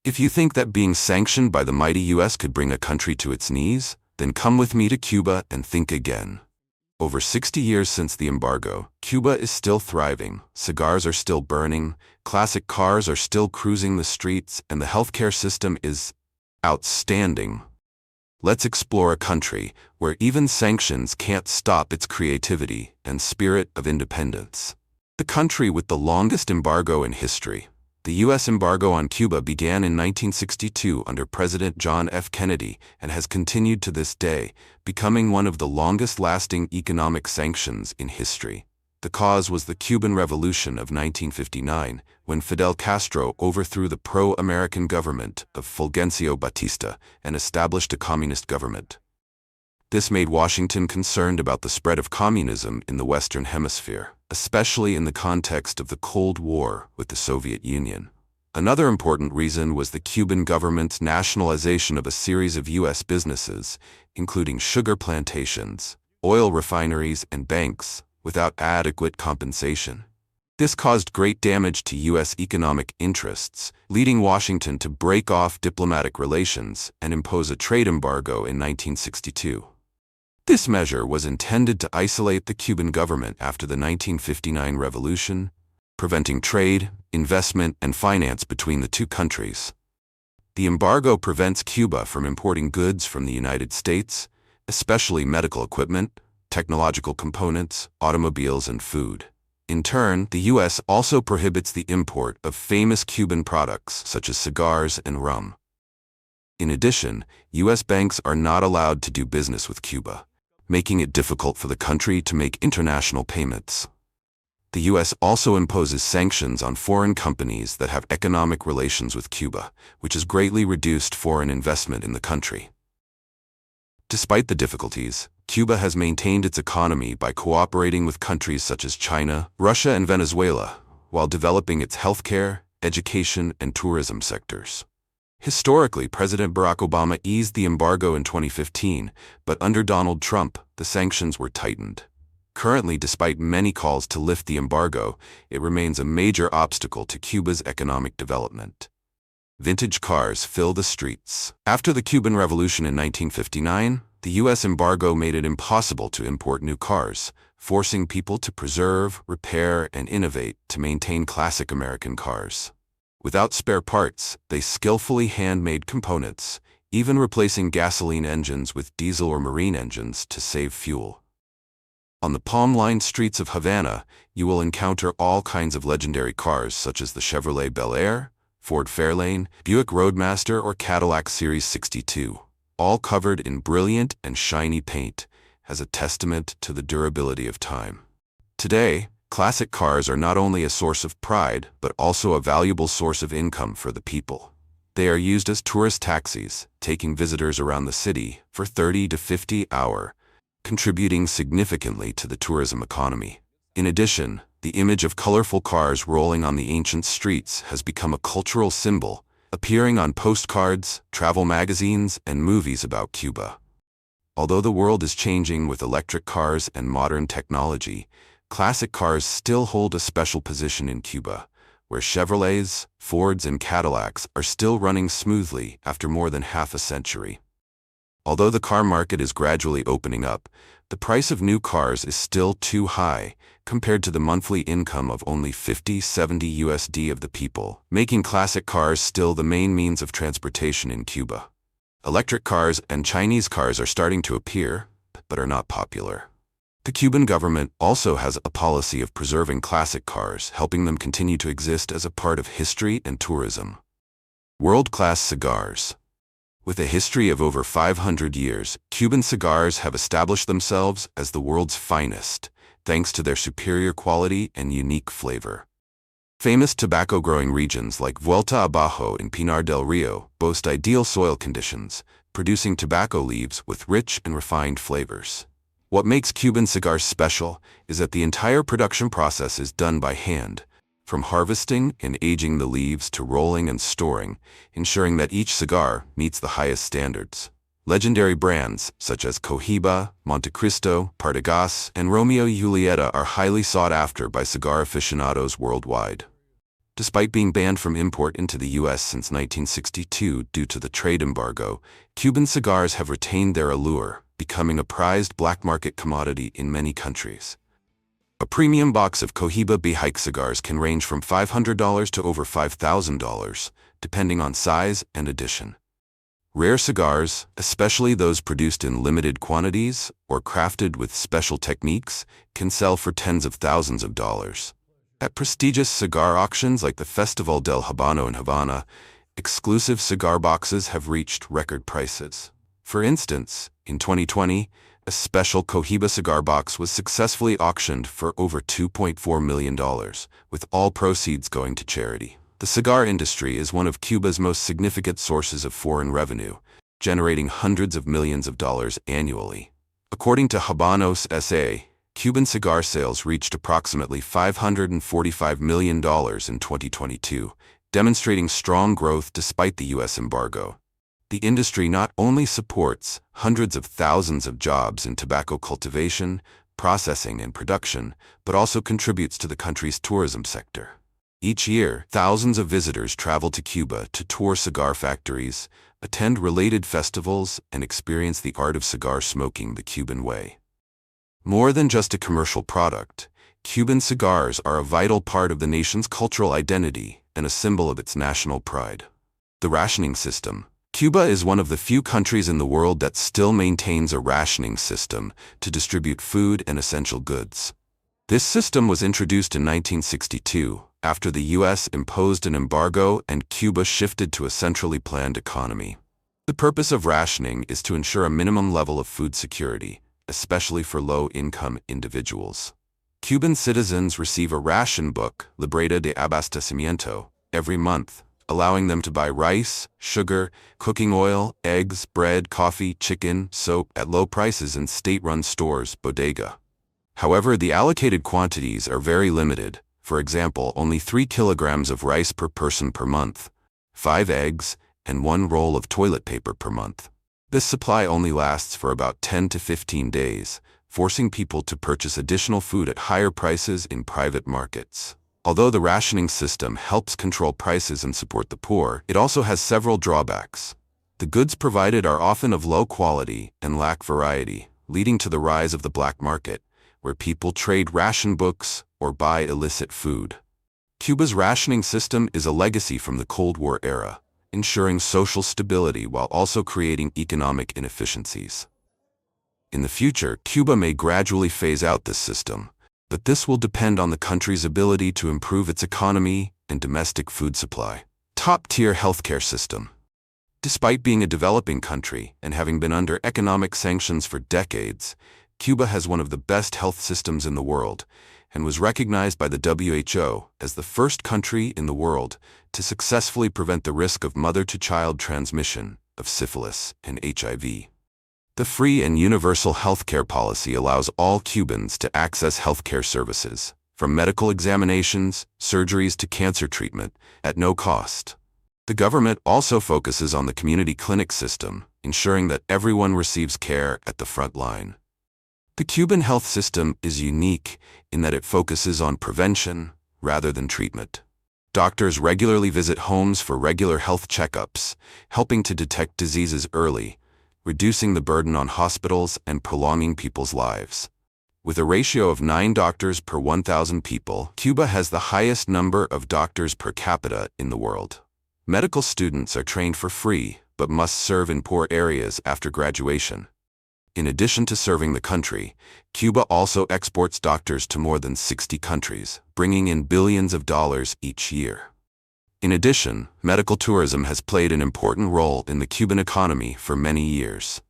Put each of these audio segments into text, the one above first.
If you think that being sanctioned by the mighty US could bring a country to its knees, then come with me to Cuba and think again. Over 60 years since the embargo, Cuba is still thriving, cigars are still burning, classic cars are still cruising the streets, and the healthcare system is outstanding. Let's explore a country where even sanctions can't stop its creativity and spirit of independence. The country with the longest embargo in history. The U.S. embargo on Cuba began in 1962 under President John F. Kennedy and has continued to this day, becoming one of the longest-lasting economic sanctions in history. The cause was the Cuban Revolution of 1959, when Fidel Castro overthrew the pro-American government of Fulgencio Batista and established a communist government. This made Washington concerned about the spread of communism in the Western Hemisphere, especially in the context of the Cold War with the Soviet Union. Another important reason was the Cuban government's nationalization of a series of U.S. businesses, including sugar plantations, oil refineries, and banks, without adequate compensation. This caused great damage to U.S. economic interests, leading Washington to break off diplomatic relations and impose a trade embargo in 1962. This measure was intended to isolate the Cuban government after the 1959 revolution, preventing trade, investment, and finance between the two countries. The embargo prevents Cuba from importing goods from the United States, especially medical equipment, technological components, automobiles, and food. In turn, the U.S. also prohibits the import of famous Cuban products such as cigars and rum. In addition, U.S. banks are not allowed to do business with Cuba, making it difficult for the country to make international payments. The U.S. also imposes sanctions on foreign companies that have economic relations with Cuba, which has greatly reduced foreign investment in the country. Despite the difficulties, Cuba has maintained its economy by cooperating with countries such as China, Russia, and Venezuela, while developing its healthcare, education, and tourism sectors. Historically, President Barack Obama eased the embargo in 2015, but under Donald Trump, the sanctions were tightened. Currently, despite many calls to lift the embargo, it remains a major obstacle to Cuba's economic development. Vintage cars fill the streets. After the Cuban Revolution in 1959, the U.S. embargo made it impossible to import new cars, forcing people to preserve, repair, and innovate to maintain classic American cars. Without spare parts, they skillfully hand-made components, even replacing gasoline engines with diesel or marine engines to save fuel. On the palm-lined streets of Havana, you will encounter all kinds of legendary cars such as the Chevrolet Bel Air, Ford Fairlane, Buick Roadmaster, or Cadillac Series 62, all covered in brilliant and shiny paint, as a testament to the durability of time. Today, classic cars are not only a source of pride, but also a valuable source of income for the people. They are used as tourist taxis, taking visitors around the city for 30 to 50 hours, contributing significantly to the tourism economy. In addition, the image of colorful cars rolling on the ancient streets has become a cultural symbol, appearing on postcards, travel magazines, and movies about Cuba. Although the world is changing with electric cars and modern technology, classic cars still hold a special position in Cuba, where Chevrolets, Fords, and Cadillacs are still running smoothly after more than half a century. Although the car market is gradually opening up, the price of new cars is still too high compared to the monthly income of only $50–70 USD of the people, making classic cars still the main means of transportation in Cuba. Electric cars and Chinese cars are starting to appear, but are not popular. The Cuban government also has a policy of preserving classic cars, helping them continue to exist as a part of history and tourism. World-class cigars. With a history of over 500 years, Cuban cigars have established themselves as the world's finest, thanks to their superior quality and unique flavor. Famous tobacco-growing regions like Vuelta Abajo in Pinar del Rio boast ideal soil conditions, producing tobacco leaves with rich and refined flavors. What makes Cuban cigars special is that the entire production process is done by hand, from harvesting and aging the leaves to rolling and storing, ensuring that each cigar meets the highest standards. Legendary brands such as Cohiba, Montecristo, Partagas, and Romeo y Julieta are highly sought after by cigar aficionados worldwide. Despite being banned from import into the U.S. since 1962 due to the trade embargo, Cuban cigars have retained their allure, becoming a prized black market commodity in many countries. A premium box of Cohiba Behique cigars can range from $500 to over $5,000, depending on size and edition. Rare cigars, especially those produced in limited quantities or crafted with special techniques, can sell for tens of thousands of dollars. At prestigious cigar auctions like the Festival del Habano in Havana, exclusive cigar boxes have reached record prices. For instance, in 2020, a special Cohiba cigar box was successfully auctioned for over $2.4 million, with all proceeds going to charity. The cigar industry is one of Cuba's most significant sources of foreign revenue, generating hundreds of millions of dollars annually. According to Habanos S.A., Cuban cigar sales reached approximately $545 million in 2022, demonstrating strong growth despite the U.S. embargo. The industry not only supports hundreds of thousands of jobs in tobacco cultivation, processing, and production, but also contributes to the country's tourism sector. Each year, thousands of visitors travel to Cuba to tour cigar factories, attend related festivals, and experience the art of cigar smoking the Cuban way. More than just a commercial product, Cuban cigars are a vital part of the nation's cultural identity and a symbol of its national pride. The rationing system. Cuba is one of the few countries in the world that still maintains a rationing system to distribute food and essential goods. This system was introduced in 1962, after the U.S. imposed an embargo and Cuba shifted to a centrally planned economy. The purpose of rationing is to ensure a minimum level of food security, especially for low-income individuals. Cuban citizens receive a ration book, Libreta de Abastecimiento, every month, allowing them to buy rice, sugar, cooking oil, eggs, bread, coffee, chicken, soap at low prices in state-run stores, bodega. However, the allocated quantities are very limited. For example, only 3 kilograms of rice per person per month, 5 eggs, and 1 roll of toilet paper per month. This supply only lasts for about 10 to 15 days, forcing people to purchase additional food at higher prices in private markets. Although the rationing system helps control prices and support the poor, it also has several drawbacks. The goods provided are often of low quality and lack variety, leading to the rise of the black market, where people trade ration books or buy illicit food. Cuba's rationing system is a legacy from the Cold War era, ensuring social stability while also creating economic inefficiencies. In the future, Cuba may gradually phase out this system, but this will depend on the country's ability to improve its economy and domestic food supply. Top-tier healthcare system. Despite being a developing country and having been under economic sanctions for decades, Cuba has one of the best health systems in the world and was recognized by the WHO as the first country in the world to successfully prevent the risk of mother-to-child transmission of syphilis and HIV. The free and universal healthcare policy allows all Cubans to access healthcare services, from medical examinations, surgeries to cancer treatment, at no cost. The government also focuses on the community clinic system, ensuring that everyone receives care at the front line. The Cuban health system is unique in that it focuses on prevention rather than treatment. Doctors regularly visit homes for regular health checkups, helping to detect diseases early, reducing the burden on hospitals and prolonging people's lives. With a ratio of 9 doctors per 1,000 people, Cuba has the highest number of doctors per capita in the world. Medical students are trained for free, but must serve in poor areas after graduation. In addition to serving the country, Cuba also exports doctors to more than 60 countries, bringing in billions of dollars each year. In addition, medical tourism has played an important role in the Cuban economy for many years.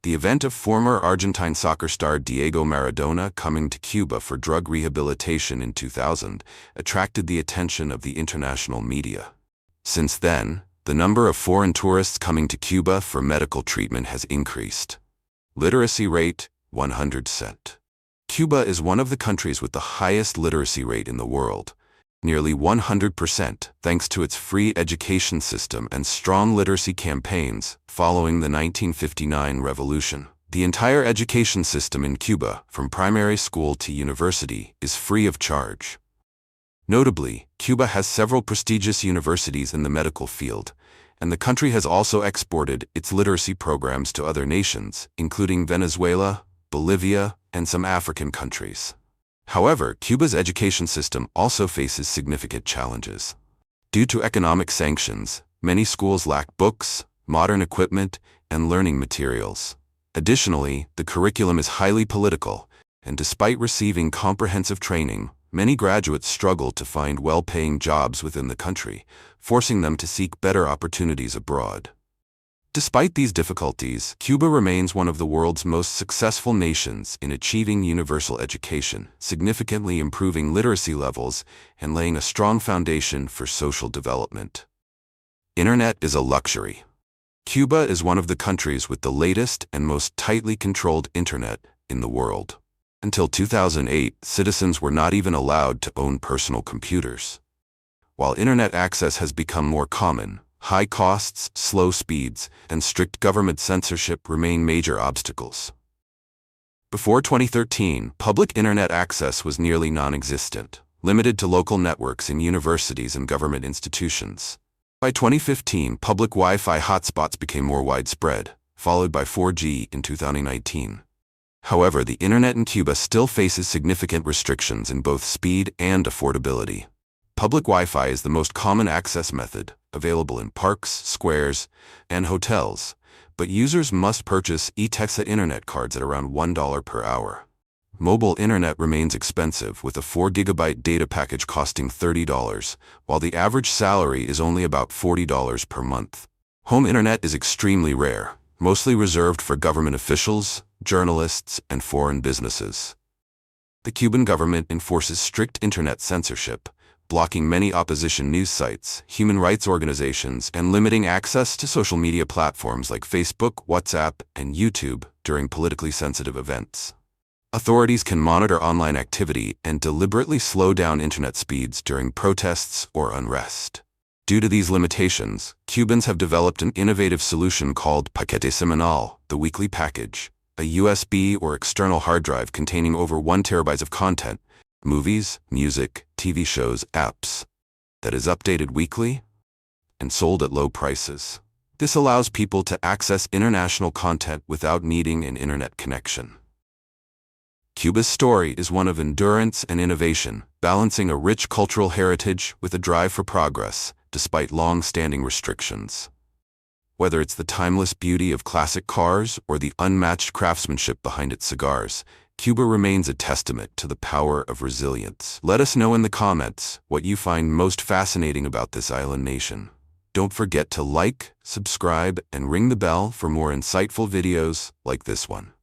The event of former Argentine soccer star Diego Maradona coming to Cuba for drug rehabilitation in 2000 attracted the attention of the international media. Since then, the number of foreign tourists coming to Cuba for medical treatment has increased. Literacy rate, 100%. Cuba is one of the countries with the highest literacy rate in the world, nearly 100%, thanks to its free education system and strong literacy campaigns following the 1959 revolution. The entire education system in Cuba, from primary school to university, is free of charge. Notably, Cuba has several prestigious universities in the medical field, and the country has also exported its literacy programs to other nations, including Venezuela, Bolivia, and some African countries. However, Cuba's education system also faces significant challenges. Due to economic sanctions, many schools lack books, modern equipment, and learning materials. Additionally, the curriculum is highly political, and despite receiving comprehensive training, many graduates struggle to find well-paying jobs within the country, forcing them to seek better opportunities abroad. Despite these difficulties, Cuba remains one of the world's most successful nations in achieving universal education, significantly improving literacy levels, and laying a strong foundation for social development. Internet is a luxury. Cuba is one of the countries with the latest and most tightly controlled internet in the world. Until 2008, citizens were not even allowed to own personal computers. While internet access has become more common, high costs, slow speeds, and strict government censorship remain major obstacles. Before 2013, public internet access was nearly non-existent, limited to local networks in universities and government institutions. By 2015, public Wi-Fi hotspots became more widespread, followed by 4G in 2019. However, the internet in Cuba still faces significant restrictions in both speed and affordability. Public Wi-Fi is the most common access method, available in parks, squares, and hotels, but users must purchase e-Texa internet cards at around $1 per hour. Mobile internet remains expensive, with a 4 GB data package costing $30, while the average salary is only about $40 per month. Home internet is extremely rare, mostly reserved for government officials, journalists, and foreign businesses. The Cuban government enforces strict internet censorship, blocking many opposition news sites, human rights organizations, and limiting access to social media platforms like Facebook, WhatsApp, and YouTube during politically sensitive events. Authorities can monitor online activity and deliberately slow down internet speeds during protests or unrest. Due to these limitations, Cubans have developed an innovative solution called Paquete Semanal, the weekly package, a USB or external hard drive containing over 1 terabyte of content, movies, music, TV shows, apps, that is updated weekly and sold at low prices. This allows people to access international content without needing an internet connection. Cuba's story is one of endurance and innovation, balancing a rich cultural heritage with a drive for progress, despite long-standing restrictions. Whether it's the timeless beauty of classic cars or the unmatched craftsmanship behind its cigars, Cuba remains a testament to the power of resilience. Let us know in the comments what you find most fascinating about this island nation. Don't forget to like, subscribe, and ring the bell for more insightful videos like this one.